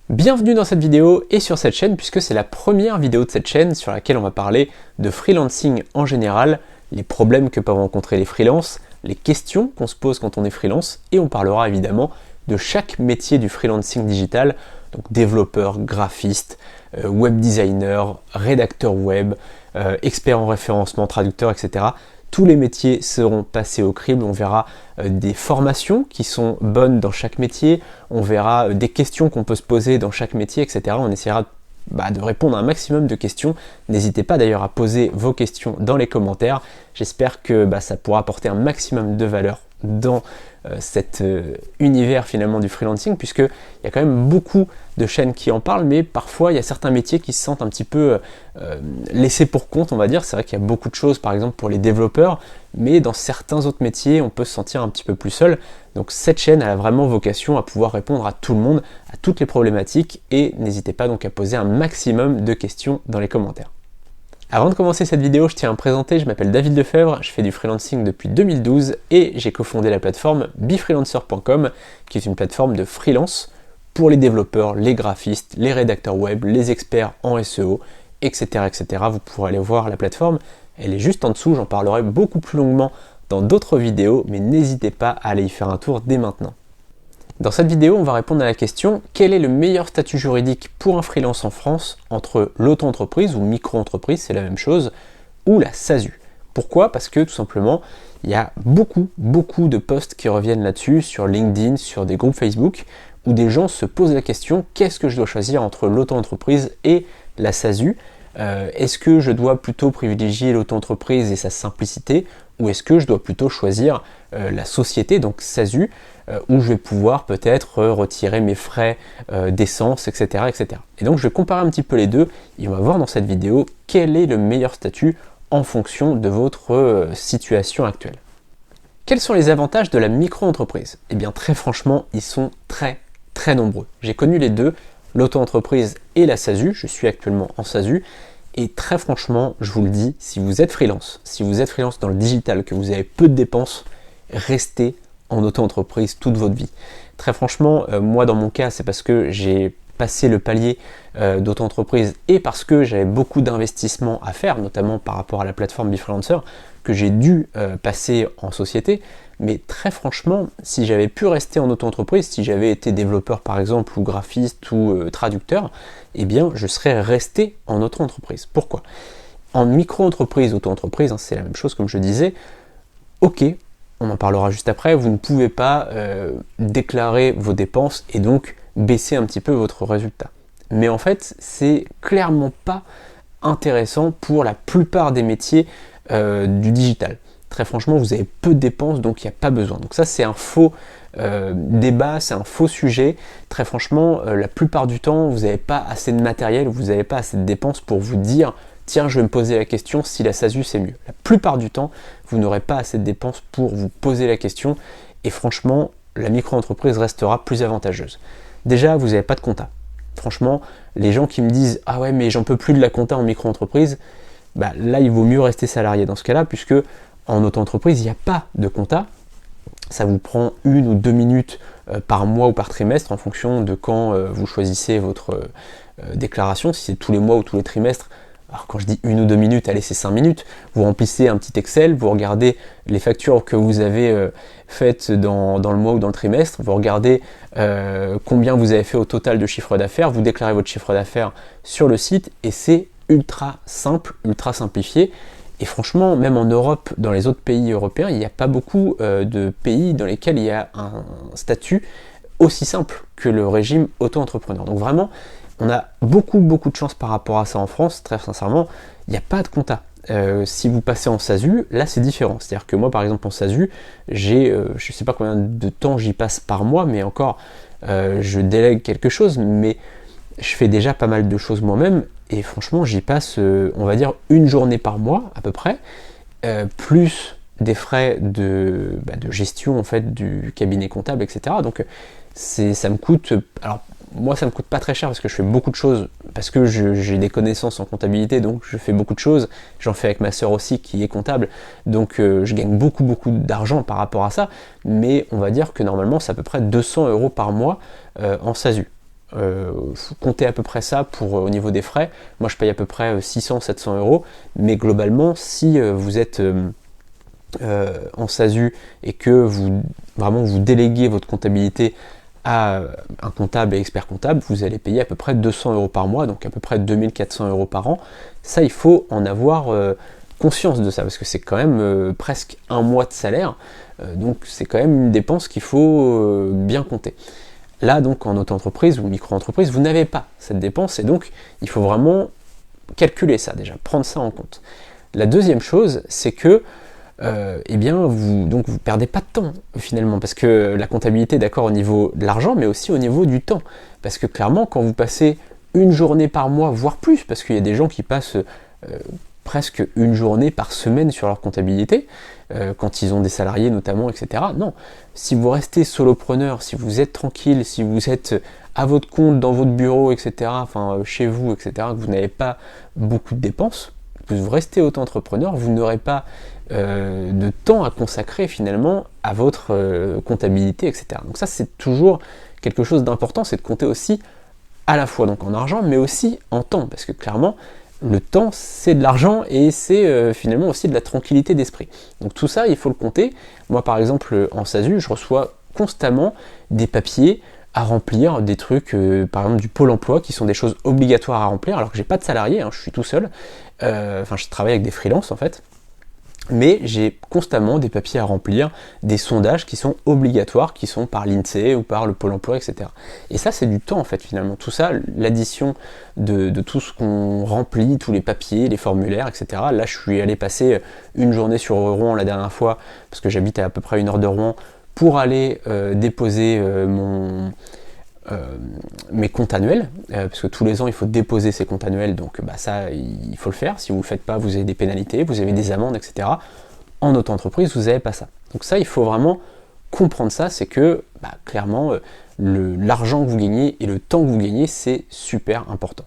Bienvenue dans cette vidéo et sur cette chaîne puisque c'est la première vidéo de cette chaîne sur laquelle on va parler de freelancing en général, les problèmes que peuvent rencontrer les freelances, les questions qu'on se pose quand on est freelance et on parlera évidemment de chaque métier du freelancing digital, donc développeur, graphiste, web designer, rédacteur web, expert en référencement, traducteur, etc. Tous les métiers seront passés au crible, on verra des formations qui sont bonnes dans chaque métier, on verra des questions qu'on peut se poser dans chaque métier, etc. On essaiera de répondre à un maximum de questions. N'hésitez pas d'ailleurs à poser vos questions dans les commentaires. J'espère que ça pourra apporter un maximum de valeur dans cet univers finalement du freelancing, puisque il y a quand même beaucoup de chaînes qui en parlent, mais parfois il y a certains métiers qui se sentent un petit peu laissés pour compte, on va dire. C'est vrai qu'il y a beaucoup de choses par exemple pour les développeurs, mais dans certains autres métiers on peut se sentir un petit peu plus seul. Donc cette chaîne a vraiment vocation à pouvoir répondre à tout le monde, à toutes les problématiques, et n'hésitez pas donc à poser un maximum de questions dans les commentaires. Avant de commencer cette vidéo, je tiens à me présenter, je m'appelle David Lefebvre, je fais du freelancing depuis 2012 et j'ai cofondé la plateforme befreelancer.com qui est une plateforme de freelance pour les développeurs, les graphistes, les rédacteurs web, les experts en SEO, etc. etc. Vous pourrez aller voir la plateforme, elle est juste en dessous, j'en parlerai beaucoup plus longuement dans d'autres vidéos, mais n'hésitez pas à aller y faire un tour dès maintenant. Dans cette vidéo, on va répondre à la question: quel est le meilleur statut juridique pour un freelance en France entre l'auto-entreprise ou micro-entreprise, c'est la même chose, ou la SASU? Pourquoi? Parce que tout simplement, il y a beaucoup de posts qui reviennent là-dessus, sur LinkedIn, sur des groupes Facebook, où des gens se posent la question: qu'est-ce que je dois choisir entre l'auto-entreprise et la SASU? Est-ce que je dois plutôt privilégier l'auto-entreprise et sa simplicité, ou est-ce que je dois plutôt choisir la société, donc SASU, où je vais pouvoir peut-être retirer mes frais d'essence, etc., etc. Et donc je vais comparer un petit peu les deux et on va voir dans cette vidéo quel est le meilleur statut en fonction de votre situation actuelle. Quels sont les avantages de la micro-entreprise? Eh bien très franchement, ils sont très nombreux. J'ai connu les deux, l'auto-entreprise et la SASU, je suis actuellement en SASU, et très franchement, je vous le dis, si vous êtes freelance dans le digital, que vous avez peu de dépenses, restez en auto-entreprise toute votre vie. Très franchement, moi dans mon cas, c'est parce que j'ai passé le palier d'auto-entreprise et parce que j'avais beaucoup d'investissements à faire, notamment par rapport à la plateforme Befreelancer, que j'ai dû passer en société. Mais très franchement, si j'avais pu rester en auto-entreprise, si j'avais été développeur par exemple, ou graphiste, ou traducteur, eh bien je serais resté en auto-entreprise. Pourquoi? En micro-entreprise, auto-entreprise, c'est la même chose comme je disais, ok, on en parlera juste après, vous ne pouvez pas déclarer vos dépenses et donc baisser un petit peu votre résultat. Mais en fait, c'est clairement pas intéressant pour la plupart des métiers du digital. Très franchement, vous avez peu de dépenses, donc il n'y a pas besoin. Donc ça, c'est un faux débat, c'est un faux sujet. Très franchement, la plupart du temps, vous n'avez pas assez de matériel, vous n'avez pas assez de dépenses pour vous dire: tiens, je vais me poser la question si la SASU c'est mieux. La plupart du temps, vous n'aurez pas assez de dépenses pour vous poser la question et franchement, la micro-entreprise restera plus avantageuse. Déjà, vous n'avez pas de compta. Franchement, les gens qui me disent: ah ouais, mais j'en peux plus de la compta en micro-entreprise, là, il vaut mieux rester salarié dans ce cas-là, puisque en auto-entreprise, il n'y a pas de compta. Ça vous prend 1 ou 2 minutes par mois ou par trimestre en fonction de quand vous choisissez votre déclaration, si c'est tous les mois ou tous les trimestres. Alors quand je dis 1 ou 2 minutes, allez, c'est 5 minutes. Vous remplissez un petit Excel, vous regardez les factures que vous avez faites dans le mois ou dans le trimestre, vous regardez combien vous avez fait au total de chiffre d'affaires, vous déclarez votre chiffre d'affaires sur le site et c'est ultra simple, ultra simplifié. Et franchement, même en Europe, dans les autres pays européens, il n'y a pas beaucoup de pays dans lesquels il y a un statut aussi simple que le régime auto-entrepreneur. Donc vraiment, on a beaucoup de chance par rapport à ça en France. Très sincèrement, il n'y a pas de compta. Si vous passez en SASU, là c'est différent. C'est-à-dire que moi, par exemple, en SASU, j'ai, je ne sais pas combien de temps j'y passe par mois, mais encore, je délègue quelque chose, mais je fais déjà pas mal de choses moi-même. Et franchement, j'y passe, on va dire, 1 journée par mois à peu près, plus des frais de gestion en fait du cabinet comptable, etc. Donc ça me coûte, alors moi ça me coûte pas très cher parce que je fais beaucoup de choses, parce que j'ai des connaissances en comptabilité, donc je fais beaucoup de choses. J'en fais avec ma sœur aussi qui est comptable, donc je gagne beaucoup d'argent par rapport à ça. Mais on va dire que normalement c'est à peu près 200 € par mois en SASU. comptez à peu près ça pour au niveau des frais. Moi je paye à peu près 600-700 euros, mais globalement si vous êtes en SASU et que vous déléguez votre comptabilité à un comptable et expert comptable, vous allez payer à peu près 200 euros par mois, donc à peu près 2400 euros par an. Ça, il faut en avoir conscience de ça, parce que c'est quand même presque un mois de salaire, donc c'est quand même une dépense qu'il faut bien compter. Là, donc, en auto-entreprise ou micro-entreprise, vous n'avez pas cette dépense, et donc il faut vraiment calculer ça déjà, prendre ça en compte. La deuxième chose, c'est que eh bien, vous perdez pas de temps finalement, parce que la comptabilité, d'accord, au niveau de l'argent, mais aussi au niveau du temps. Parce que clairement, quand vous passez une journée par mois, voire plus, parce qu'il y a des gens qui passent presque une journée par semaine sur leur comptabilité, quand ils ont des salariés notamment, etc. Non, si vous restez solopreneur, si vous êtes tranquille, si vous êtes à votre compte, dans votre bureau, etc., enfin chez vous, etc., que vous n'avez pas beaucoup de dépenses, que vous restez auto-entrepreneur, vous n'aurez pas de temps à consacrer finalement à votre comptabilité, etc. Donc ça, c'est toujours quelque chose d'important, c'est de compter aussi à la fois donc en argent, mais aussi en temps, parce que clairement, le temps, c'est de l'argent et c'est finalement aussi de la tranquillité d'esprit. Donc tout ça, il faut le compter. Moi, par exemple, en SASU, je reçois constamment des papiers à remplir, des trucs, par exemple du Pôle emploi, qui sont des choses obligatoires à remplir, alors que j'ai pas de salarié, hein, je suis tout seul. Enfin, je travaille avec des freelances en fait. Mais j'ai constamment des papiers à remplir, des sondages qui sont obligatoires, qui sont par l'INSEE ou par le Pôle emploi, etc. Et ça, c'est du temps en fait finalement. Tout ça, l'addition de tout ce qu'on remplit, tous les papiers, les formulaires, etc. Là, je suis allé passer une journée sur Rouen la dernière fois, parce que j'habite à peu près 1 heure de Rouen, pour aller déposer mes comptes annuels, parce que tous les ans il faut déposer ses comptes annuels, donc ça il faut le faire. Si vous ne le faites pas, vous avez des pénalités, vous avez des amendes, etc. En auto-entreprise, vous n'avez pas ça. Donc ça, il faut vraiment comprendre ça, c'est que clairement l'argent que vous gagnez et le temps que vous gagnez, c'est super important.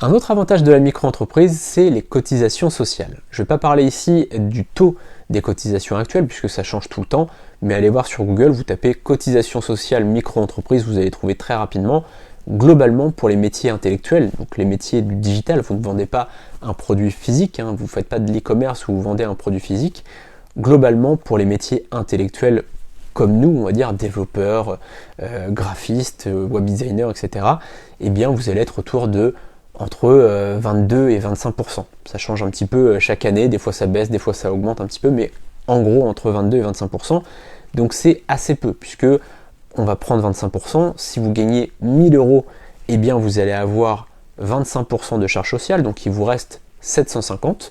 Un autre avantage de la micro-entreprise, c'est les cotisations sociales. Je ne vais pas parler ici du taux des cotisations actuelles, puisque ça change tout le temps, mais allez voir sur Google, vous tapez cotisation sociale micro-entreprise, vous allez trouver très rapidement. Globalement, pour les métiers intellectuels, donc les métiers du digital, vous ne vendez pas un produit physique, vous ne faites pas de l'e-commerce où vous vendez un produit physique. Globalement, pour les métiers intellectuels comme nous, on va dire développeurs, graphistes, web designers, etc., eh bien vous allez être autour de entre 22 et 25%. Ça change un petit peu chaque année, des fois ça baisse, des fois ça augmente un petit peu, mais en gros entre 22 et 25%. Donc c'est assez peu, puisque on va prendre 25%. Si vous gagnez 1000 euros, eh bien vous allez avoir 25% de charges sociales, donc il vous reste 750.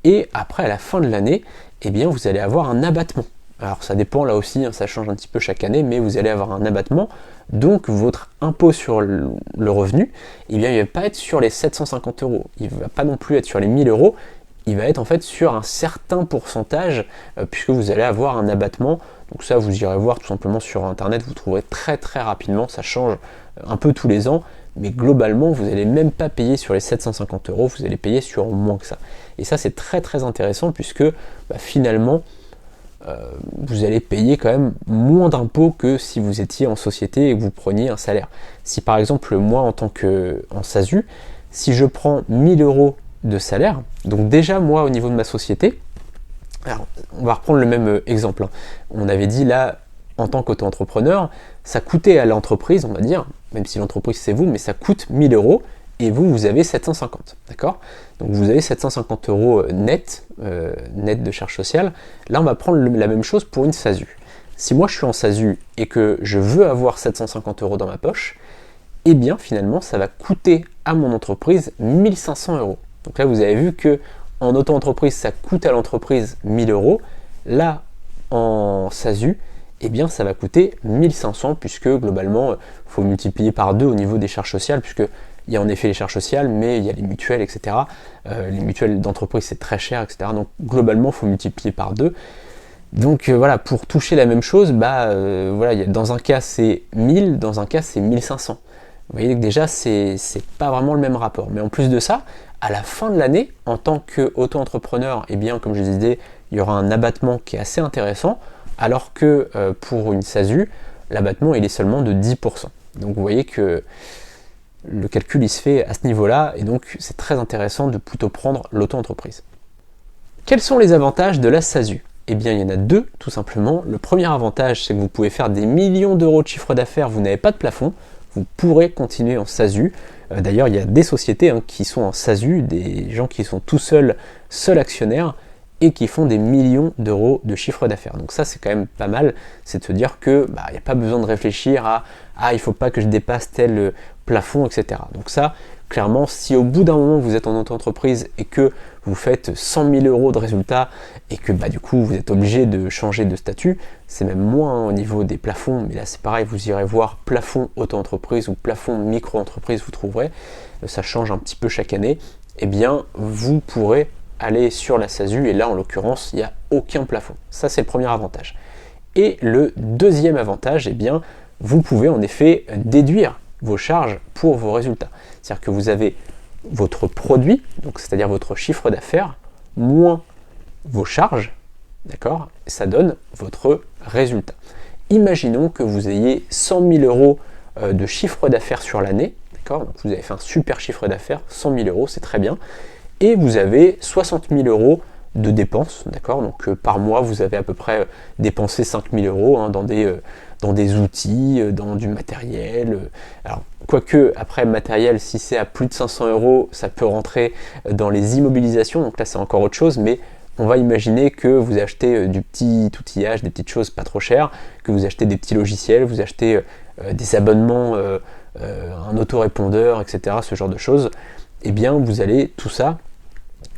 Et après, à la fin de l'année, eh bien vous allez avoir un abattement. Alors ça dépend là aussi, ça change un petit peu chaque année, mais vous allez avoir un abattement. Donc votre impôt sur le revenu, eh bien, il ne va pas être sur les 750 euros. Il ne va pas non plus être sur les 1000 euros. Il va être en fait sur un certain pourcentage, puisque vous allez avoir un abattement. Donc ça, vous irez voir tout simplement sur internet, vous trouverez très très rapidement, ça change un peu tous les ans, mais globalement, vous n'allez même pas payer sur les 750 euros, vous allez payer sur moins que ça. Et ça, c'est très très intéressant, puisque finalement, vous allez payer quand même moins d'impôts que si vous étiez en société et que vous preniez un salaire. Si par exemple, moi en tant qu'en SASU, si je prends 1000 euros de salaire, donc déjà moi au niveau de ma société, alors on va reprendre le même exemple, on avait dit là, en tant qu'auto-entrepreneur, ça coûtait à l'entreprise, on va dire, même si l'entreprise c'est vous, mais ça coûte 1000 euros, et vous avez 750, d'accord? Donc vous avez 750 euros net de charges sociales. Là, on va prendre la même chose pour une SASU. Si moi je suis en SASU et que je veux avoir 750 euros dans ma poche, eh bien finalement ça va coûter à mon entreprise 1500 euros. Donc là, vous avez vu que en auto-entreprise, ça coûte à l'entreprise 1000 euros. Là, en SASU, eh bien ça va coûter 1500, puisque globalement, il faut multiplier par 2 au niveau des charges sociales, puisque il y a en effet les charges sociales, mais il y a les mutuelles, etc. Les mutuelles d'entreprise, c'est très cher, etc. Donc globalement, il faut multiplier par 2. Donc voilà, pour toucher la même chose, voilà, dans un cas c'est 1000, dans un cas c'est 1500. Vous voyez que déjà, c'est pas vraiment le même rapport. Mais en plus de ça, à la fin de l'année, en tant qu'auto-entrepreneur, eh bien, comme je disais, il y aura un abattement qui est assez intéressant, alors que pour une SASU, l'abattement il est seulement de 10%. Donc vous voyez que le calcul il se fait à ce niveau-là, et donc c'est très intéressant de plutôt prendre l'auto-entreprise. Quels sont les avantages de la SASU? Eh bien il y en a deux tout simplement. Le premier avantage, c'est que vous pouvez faire des millions d'euros de chiffre d'affaires, vous n'avez pas de plafond, vous pourrez continuer en SASU. D'ailleurs il y a des sociétés qui sont en SASU, des gens qui sont tout seuls actionnaires, et qui font des millions d'euros de chiffre d'affaires. Donc ça c'est quand même pas mal, c'est de se dire que il n'y a pas besoin de réfléchir à il faut pas que je dépasse tel plafond, etc. Donc ça, clairement, si au bout d'un moment vous êtes en auto-entreprise et que vous faites 100 000 euros de résultats et que du coup vous êtes obligé de changer de statut, c'est même moins au niveau des plafonds, mais là c'est pareil, vous irez voir plafond auto-entreprise ou plafond micro-entreprise, vous trouverez, ça change un petit peu chaque année, eh bien vous pourrez aller sur la SASU, et là en l'occurrence il n'y a aucun plafond. Ça c'est le premier avantage. Et le deuxième avantage, eh bien vous pouvez en effet déduire vos charges pour vos résultats. C'est-à-dire que vous avez votre produit, donc c'est-à-dire votre chiffre d'affaires, moins vos charges, d'accord? Ça donne votre résultat. Imaginons que vous ayez 100 000 euros de chiffre d'affaires sur l'année, d'accord? Donc vous avez fait un super chiffre d'affaires, 100 000 euros, c'est très bien. Et vous avez 60 000 euros de dépenses, d'accord? Donc par mois, vous avez à peu près dépensé 5 000 euros dans des outils, dans du matériel. Alors, quoique, après matériel, si c'est à plus de 500 euros, ça peut rentrer dans les immobilisations, donc là c'est encore autre chose, mais on va imaginer que vous achetez du petit outillage, des petites choses pas trop chères, que vous achetez des petits logiciels, vous achetez des abonnements, un autorépondeur, etc., ce genre de choses, eh bien vous allez tout ça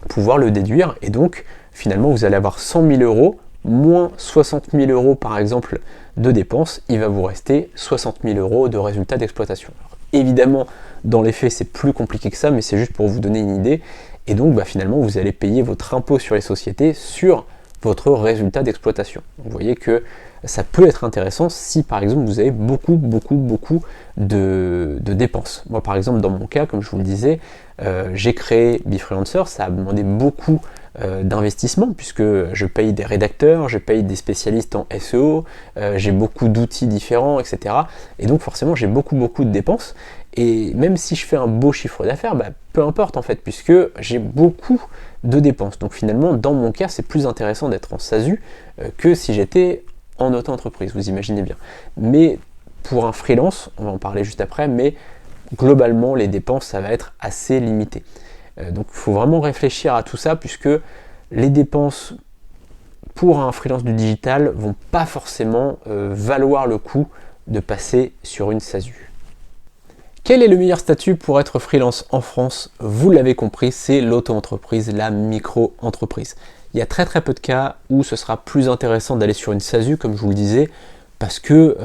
pouvoir le déduire, et donc finalement vous allez avoir 100 000 euros moins 60 000 euros par exemple de dépenses, il va vous rester 60 000 euros de résultats d'exploitation. Évidemment dans les faits c'est plus compliqué que ça, mais c'est juste pour vous donner une idée, et donc finalement vous allez payer votre impôt sur les sociétés sur votre résultat d'exploitation. Vous voyez que ça peut être intéressant si par exemple vous avez beaucoup de dépenses. Moi par exemple dans mon cas, comme je vous le disais, j'ai créé Befreelancer, ça a demandé beaucoup d'investissement puisque je paye des rédacteurs, je paye des spécialistes en SEO, j'ai beaucoup d'outils différents, etc. Et donc forcément j'ai beaucoup de dépenses, et même si je fais un beau chiffre d'affaires, peu importe en fait, puisque j'ai beaucoup de dépenses. Donc finalement dans mon cas c'est plus intéressant d'être en SASU que si j'étais en auto-entreprise, vous imaginez bien. Mais pour un freelance, on va en parler juste après, mais globalement les dépenses ça va être assez limité. Donc il faut vraiment réfléchir à tout ça, puisque les dépenses pour un freelance du digital vont pas forcément valoir le coup de passer sur une SASU. Quel est le meilleur statut pour être freelance en France? Vous l'avez compris, c'est l'auto-entreprise, la micro-entreprise. Il y a très peu de cas où ce sera plus intéressant d'aller sur une SASU, comme je vous le disais, parce que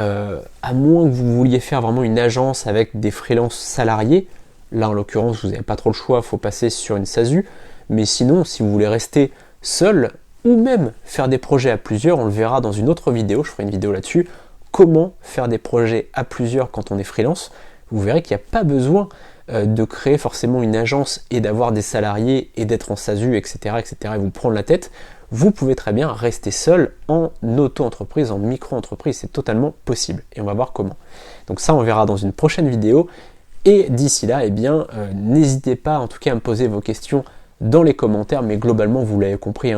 à moins que vous vouliez faire vraiment une agence avec des freelances salariés, là en l'occurrence vous n'avez pas trop le choix, il faut passer sur une SASU, mais sinon si vous voulez rester seul, ou même faire des projets à plusieurs, on le verra dans une autre vidéo, je ferai une vidéo là-dessus, comment faire des projets à plusieurs quand on est freelance. Vous verrez qu'il n'y a pas besoin de créer forcément une agence et d'avoir des salariés et d'être en SASU, etc., et vous prendre la tête. Vous pouvez très bien rester seul en auto-entreprise, en micro-entreprise, c'est totalement possible, et on va voir comment. Donc ça on verra dans une prochaine vidéo, et d'ici là, n'hésitez pas en tout cas à me poser vos questions dans les commentaires, mais globalement vous l'avez compris,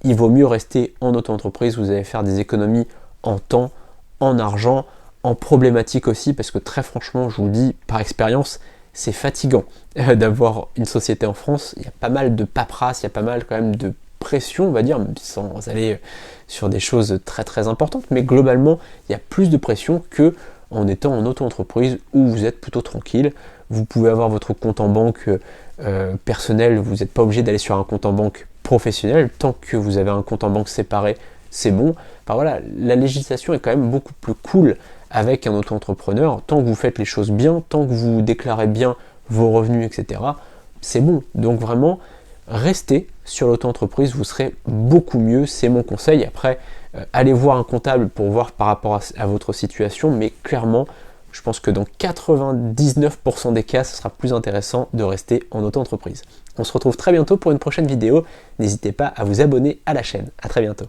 il vaut mieux rester en auto-entreprise, vous allez faire des économies en temps, en argent, en problématique aussi, parce que très franchement, je vous le dis par expérience, c'est fatigant d'avoir une société en France. Il y a pas mal de paperasse, il y a pas mal quand même de pression, on va dire, sans aller sur des choses très importantes, mais globalement, il y a plus de pression que en étant en auto-entreprise où vous êtes plutôt tranquille. Vous pouvez avoir votre compte en banque personnel, vous n'êtes pas obligé d'aller sur un compte en banque professionnel, tant que vous avez un compte en banque séparé, c'est bon. Enfin voilà, la législation est quand même beaucoup plus cool avec un auto-entrepreneur, tant que vous faites les choses bien, tant que vous déclarez bien vos revenus, etc., c'est bon. Donc vraiment, restez sur l'auto-entreprise, vous serez beaucoup mieux, c'est mon conseil. Après, allez voir un comptable pour voir par rapport à votre situation, mais clairement, je pense que dans 99% des cas, ce sera plus intéressant de rester en auto-entreprise. On se retrouve très bientôt pour une prochaine vidéo. N'hésitez pas à vous abonner à la chaîne. À très bientôt.